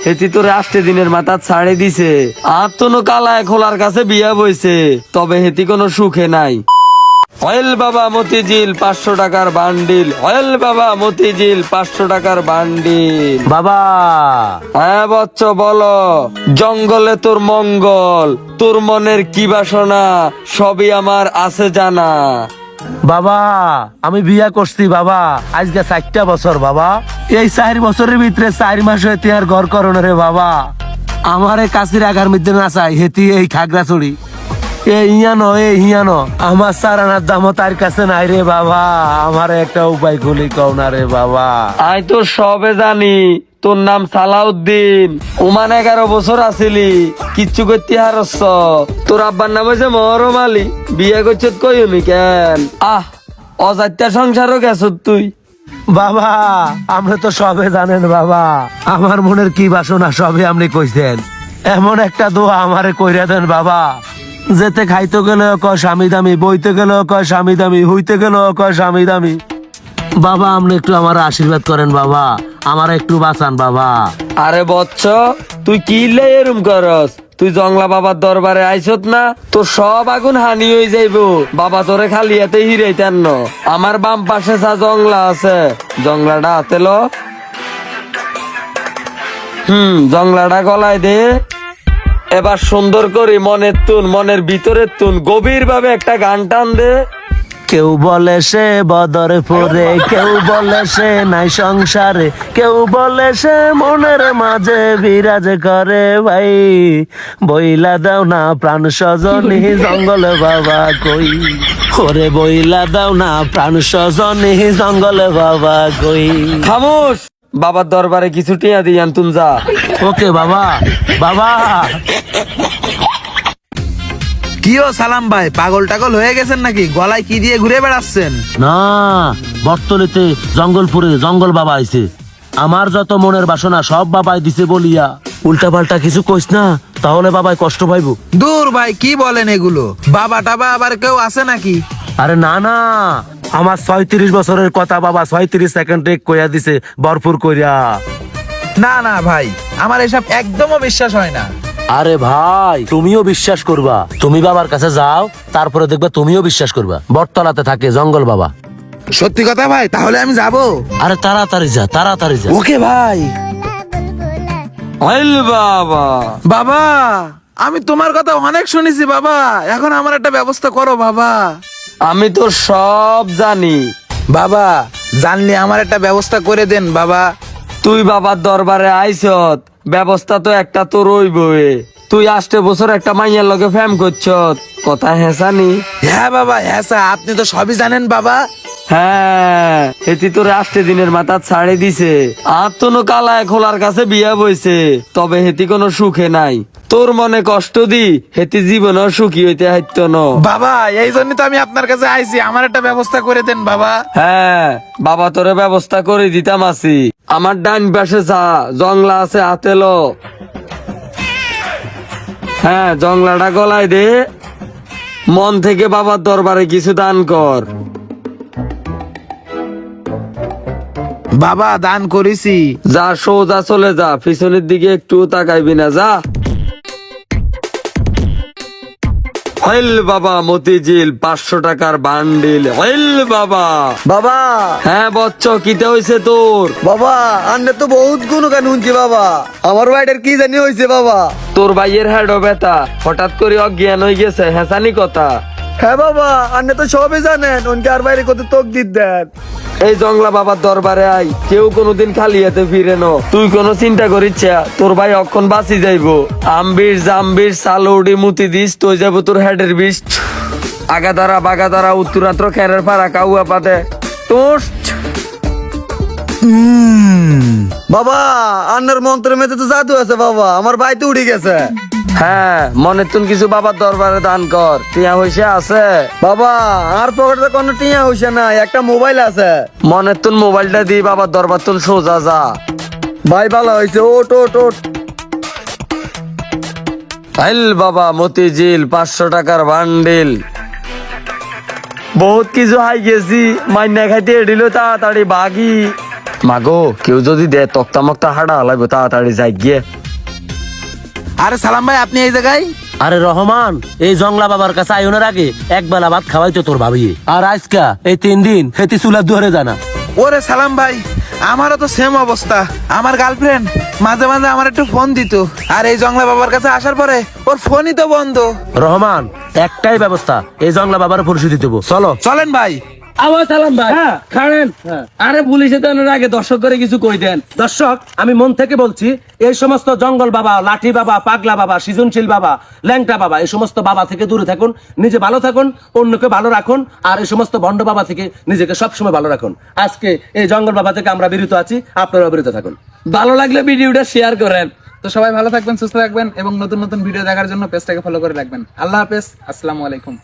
হেতি তোরে 8 দিনের মাথা ছাড়ে দিছে। আর তো কালায় খোলার কাছে বিয়া বইছে, তবে হেতি কোনো সুখে নাই। অয়েল বাবা মতিঝিল 500 টাকার বান্ডিল, অয়েল বাবা মতিঝিল 500 টাকার বান্ডিল। বাবা হ্যাঁ বচ্চ বলো। জঙ্গলে তোর মঙ্গল, তোর মনের কি বাসনা সবই আমার আছে জানা। বাবা আমি বিয়া করছি বাবা, আজকে 4টা বছর বাবা। এই 4 বছরের ভিতরে 4 মাস হইতে আর ঘর করোনা রে বাবা। আমারে কাছির আগার মধ্যে না চাই হেতি এই খাগড়াছড়ি এই হিয়ানো আমার সারানার দাম তার কাছে নাই রে বাবা। আমার একটা উপায় খুলি কও না রে বাবা। আই তো সবে জানি, তোর নাম সালাউদ্দিন। ওমান 11 বছর আছিলি, কিচ্ছু করতে হারছ। তোর আব্বার নাম হয়েছে মহরম আলী, বিয়ে করছ কইনি কেন? অজাত্যা সংসারও গেছ তুই। বাবা আপনি তো সবে জানেন বাবা, আমার মনের কি বাসনা সবে আপনি কইছেন। এমন একটা দোয়া আমারে কইরা দেন বাবা, যেতে খাইতে গেলেও কয় স্বামী দামি, বইতে গেলেও কয় স্বামী দামি, হইতে গেলেও কয় স্বামী দামি। বাবা আপনি একটু আমার আশীর্বাদ করেন বাবা, আমার একটু বাঁচান বাবা। আরে বচ্চ, তুই কি এরম করস? তুই জংলা বাবার দরবারে আইছত না, তোর সব আগুন হানি হয়ে যাইব। বাবা তোরে খালি এতে হিরাইতেন ন। আমার বাম পাশে যা জংলা আছে, জংলাটা হাতে ল। জংলাটা গলায় দে। এবার সুন্দর করে মনের ভিতরের তুন গভীর ভাবে একটা গান টান দে। কেউ বলে সে বদরে পড়ে, কেউ বলে সে নাই সংসারে, কেউ বলে সে মনের মাঝে বিরাজ করে। ভাই বইলা দাও না প্রাণ সজনী জঙ্গলে বাবা কই, ওরে বইলা দাও না প্রাণ সজনী জঙ্গলে বাবা কই। খামোশ, বাবার দরবারে কিছু টিয়া দিয়ান তুম যা। ওকে বাবা। বাবা কি ও সালাম ভাই, পাগল টাগল হয়ে গেছেন নাকি? গলায় কি দিয়ে ঘুরে বেড়াচ্ছেন? না, বর্তলিতে জঙ্গলপুরে জঙ্গল বাবা আইছে। আমার যত মনের বাসনা সব বাবাই দিছে বলিয়া উল্টা পাল্টা কিছু কইস না, তাহলে বাবাই কষ্ট পাইব। দূর ভাই, কি বলেন এগুলো? বাবা টাবা আবার কেউ আছে নাকি? আরে না না, আমার 36 বছরের কথা বাবা 36 সেকেন্ডে কইয়া দিছে ভরপুর কইরা। না না ভাই, আমার এসব একদমও বিশ্বাস হয় না। আরে ভাই তুমিও বিশ্বাস করবা, তুমি বাবার কাছে যাও, তারপরে দেখবে তুমিও বিশ্বাস করবা। বটতলাতে থাকে জঙ্গল বাবা। সত্যি কথা ভাই, তাহলে আমি যাব। আরে তাড়াতাড়ি যা, তাড়াতাড়ি যা। ওকে ভাই। অয়েল বাবা। বাবা আমি তোমার কথা অনেক শুনেছি বাবা, এখন আমার একটা ব্যবস্থা করো বাবা। আমি তো সব জানি বাবা, জানলে আমার একটা ব্যবস্থা করে দেন বাবা। তুই বাবার দরবারে আইছত, ব্যবস্থা তো একটা তো রইবই। তুই 8 বছর একটা মাইয়ার লগে ফ্যাম করছত, কথা হেসানি? হ্যাঁ বাবা, হ্যাঁ স্যার, আপনি তো সবই জানেন বাবা। হ্যাঁ, হেতি তোরে 8 দিনের মাথা ছাড়ে দিছে। আর তো কালায় খোলার কাছে বিয়া বইছে, তবে হেতি কোনো সুখে নাই। তোর মনে কষ্ট দি হেতি জীবনও সুখী হইতে হাইত ন। বাবা এই জন্য তো আমি আপনার কাছে আইছি, আমার একটা ব্যবস্থা করে দেন বাবা। হ্যাঁ, বাবা তোরে ব্যবস্থা করে দিতাম আছি। আমার ডান পাশে যা জংলা আছে হাতে লো। হ্যাঁ, জংলাটা গলায় দে। মন থেকে বাবার দরবারে কিছু দান কর। বাবা দান করেছি। যা সোজা চলে যা, পিছনের দিকে একটু তাকাইবি না, যা। অয়েল বাবা মতিঝিল 500 টাকার বান্ডিল, অয়েল বাবা। বাবা হ্যাঁ বচ্চ, কিতে হইছে তোর? বাবা আন্নে তো বহুত গুণগান শুনছি বাবা, আমার বাইরের কি জানি হয়েছে বাবা। তোর ভাইয়ের হেডও ব্যথা, হঠাৎ করে অজ্ঞান হয়ে গেছে, হেসানি কথা। হ্যাঁ বাবা আন্নে তো সবই জানেন, উনকে আর বাইরে কত তকদির দেন। এই জংলা বাবার দরবারে আই, কেউ কোনোদিন খালি হাতে ফিরে ন। তুই কোনো চিন্তা করিস, তোর ভাই অক্ষণ বাঁচি যাইবো। আম্বির জাম্বির সালৌডি মুতি দিস, তুই যাবো তোর হেডের বিষ। আগাদারা বাগাদারা উত্তরাত্র খেরের পাড়া কাউয়া পাতে তোর। বাবা আন্নার মন্ত্রের মেয়েতে তো জাদু আছে বাবা, আমার ভাই তো উঠে গেছে। হ্যাঁ, মনে তুন কিছু বাবার দরবারে দান কর, টিয়া হইসে আছে। বাবা আর পকেটে কোনো টিয়া হইছে না, একটা মোবাইল আছে। মনে তুন মোবাইলটা দি বাবার দরবার তুন সোজা যা। ভাই ভালো হয়েছে, ওট ওট ওট। আইল বাবা মতিঝিল 500 টাকার বান্ডিল। বহুত কিছু হাই গেছি, মাইনা খাইতে এডিল তাড়াতাড়ি বাগি। মাগো কেউ যদি দে তক্তা মক্তা হাঁটা লাগবে তাড়াতাড়ি যাই গিয়ে। আরে সালাম ভাই, আপনি এই জায়গায়? আরে রহমান, এই জংলা বাবার কাছে আয়োনের আগে এক বেলা ভাত খাওয়াইতো তোর ভাবি। আর আজকা এই 3 দিন হেতি চুলা দুয়ারে জানা। ওরে সালাম ভাই, আমারও তো সেম অবস্থা। আমার গার্লফ্রেন্ড মাঝে মাঝে আমার একটু ফোন দিত, আর এই জংলা বাবার কাছে আসার পরে ওর ফোনই তো বন্ধ। রহমান, একটাই ব্যবস্থা, এই জংলা বাবার পরিশোধ দেবো, চলো। চলেন ভাই। আবার সালাম ভাই, খাড়েন। আরে পুলিশে তো আগে দর্শক করে কিছু কই দেন। দর্শক, আমি মন থেকে বলছি, এই সমস্ত জঙ্গল বাবা, লাঠি বাবা, পাগলা বাবা, সৃজনশীল বাবা, ল্যাংটা বাবা, এই সমস্ত বাবা থেকে দূরে থাকুন, নিজে ভালো থাকুন, অন্যকে ভালো রাখুন, আর এই সমস্ত ভণ্ড বাবা থেকে নিজেকে সবসময় ভালো রাখুন। আজকে এই জঙ্গল বাবা থেকে আমরা বিরত আছি, আপনারাও বিরত থাকুন। ভালো লাগলে ভিডিওটা শেয়ার করেন। তো সবাই ভালো থাকবেন, সুস্থ থাকবেন এবং নতুন নতুন ভিডিও দেখার জন্য পেজটাকে ফলো করে রাখবেন। আল্লাহ হাফেজ, আসসালামু আলাইকুম।